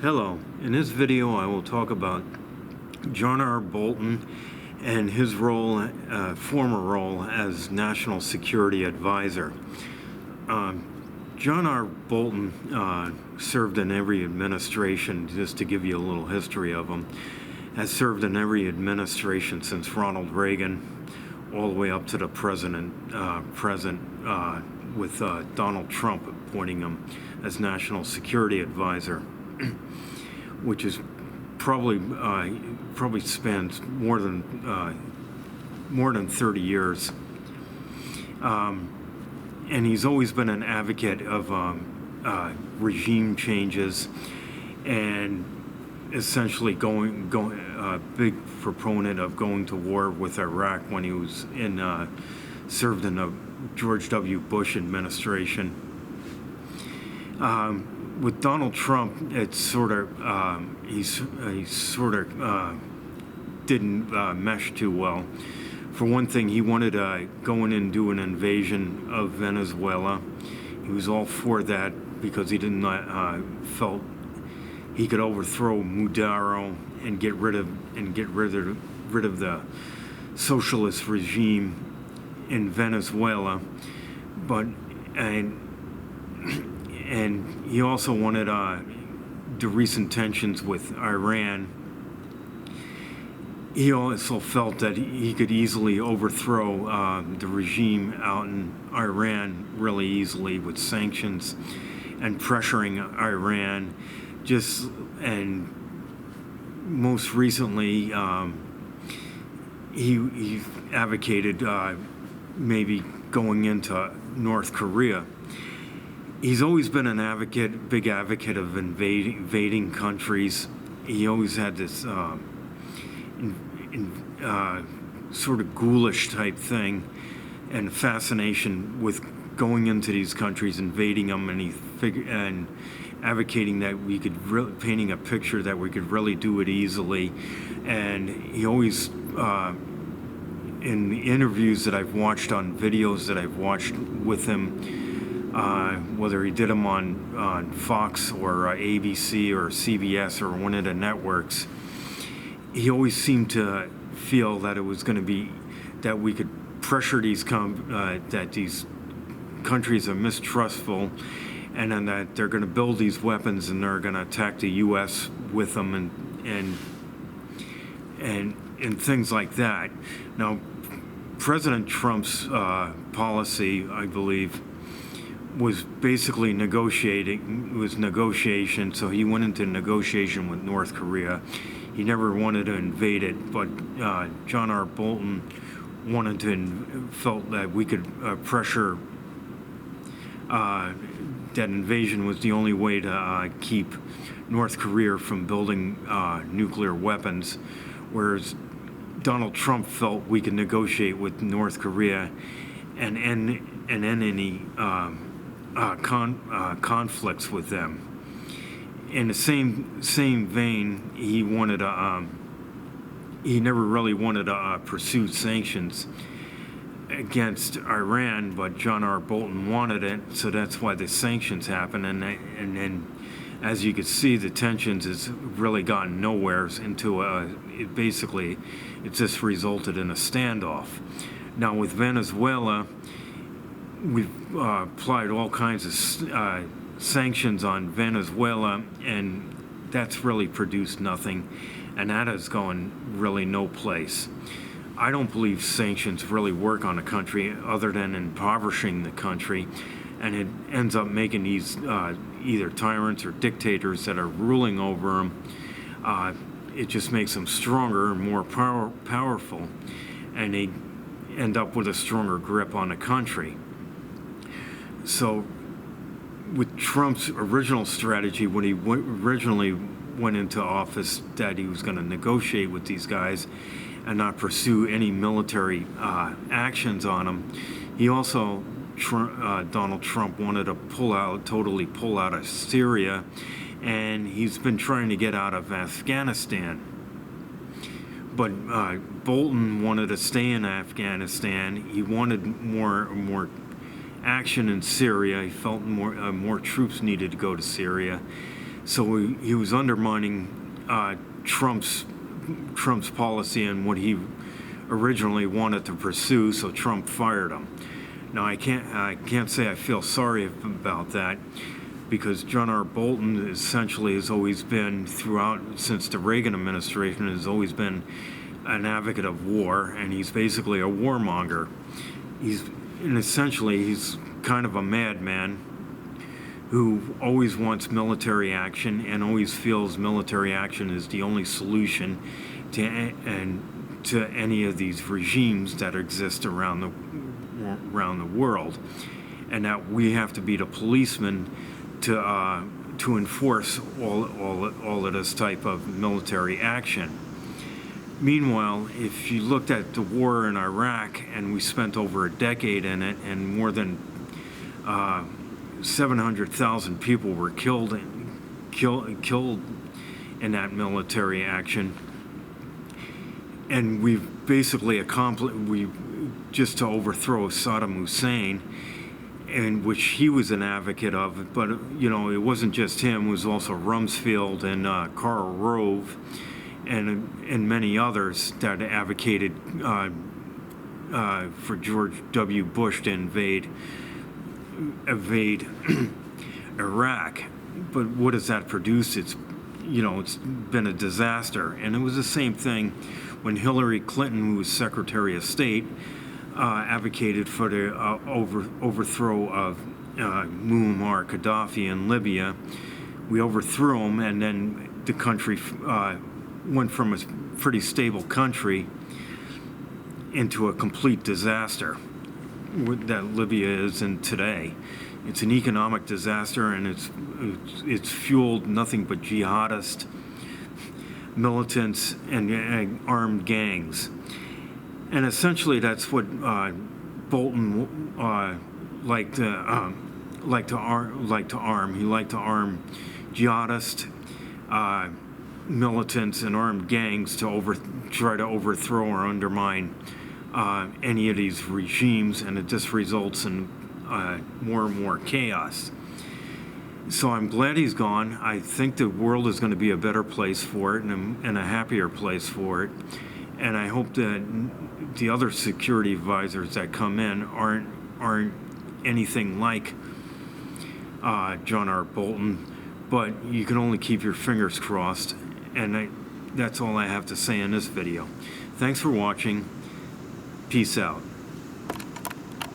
Hello, in this video I will talk about John R. Bolton and his former role as National Security Advisor. John R. Bolton served in every administration, just to give you a little history of him, has served in every administration since Ronald Reagan all the way up to the present with Donald Trump appointing him as National Security Advisor. Which is probably spans more than 30 years, and he's always been an advocate of regime changes, and essentially big proponent of going to war with Iraq when he was served in the George W. Bush administration. With Donald Trump, it's sort of didn't mesh too well. For one thing, he wanted to go in and do an invasion of Venezuela. He was all for that because he didn't felt he could overthrow Maduro and get rid of the socialist regime in Venezuela, and he also wanted the recent tensions with Iran. He also felt that he could easily overthrow the regime out in Iran really easily with sanctions and pressuring Iran. And most recently, he advocated maybe going into North Korea. He's always been an big advocate of invading countries. He always had this sort of ghoulish type thing and fascination with going into these countries, invading them, and advocating that we could painting a picture that we could really do it easily. And he always, in the interviews that I've watched, on videos that I've watched with him, whether he did them on Fox or ABC or CBS or one of the networks, he always seemed to feel that it was going to be that we could pressure that these countries are mistrustful, and then that they're going to build these weapons and they're going to attack the U.S. with them and things like that. Now, President Trump's policy, I believe, was basically negotiation. So he went into negotiation with North Korea. He never wanted to invade it, but John R. Bolton felt that we could pressure that invasion was the only way to keep North Korea from building nuclear weapons, whereas Donald Trump felt we could negotiate with North Korea and end any conflicts with them. In the same vein, he never really wanted to pursue sanctions against Iran, but John R. Bolton wanted it, so that's why the sanctions happened. And then, as you can see, the tensions has really gotten nowhere into it just resulted in a standoff. Now with Venezuela, we've applied all kinds of sanctions on Venezuela, and that's really produced nothing, and that has gone really no place. I don't believe sanctions really work on a country other than impoverishing the country, and it ends up making these either tyrants or dictators that are ruling over them. It just makes them stronger and more powerful, and they end up with a stronger grip on the country. So with Trump's original strategy, when he originally went into office, that he was going to negotiate with these guys and not pursue any military actions on them, he also, Donald Trump, wanted to totally pull out of Syria, and he's been trying to get out of Afghanistan. But Bolton wanted to stay in Afghanistan. He wanted more action in Syria. He felt more troops needed to go to Syria. So he was undermining Trump's policy and what he originally wanted to pursue. So Trump fired him. Now I can't say I feel sorry about that, because John R. Bolton essentially has always been, since the Reagan administration, has always been an advocate of war, and he's basically a warmonger. Essentially he's kind of a madman who always wants military action and always feels military action is the only solution to any of these regimes that exist around the world, and that we have to be the policemen to enforce all of this type of military action. Meanwhile, if you looked at the war in Iraq, and we spent over a decade in it, and more than 700,000 people were killed in that military action, and we've basically just to overthrow Saddam Hussein, and which he was an advocate of. But it wasn't just him; it was also Rumsfeld and Karl Rove, and many others that advocated for George W. Bush to invade Iraq. But what does that produce? It's been a disaster. And it was the same thing when Hillary Clinton, who was Secretary of State, advocated for the overthrow of Muammar Gaddafi in Libya. We overthrew him, and then the country went from a pretty stable country into a complete disaster that Libya is in today. It's an economic disaster, and it's fueled nothing but jihadist militants and armed gangs. And essentially, that's what Bolton liked to arm. He liked to arm jihadist militants and armed gangs to try to overthrow or undermine any of these regimes, and it just results in more and more chaos. So I'm glad he's gone. I think the world is going to be a better place for it, and a happier place for it. And I hope that the other security advisors that come in aren't anything like John R. Bolton. But you can only keep your fingers crossed. And that's all I have to say in this video. Thanks for watching. Peace out.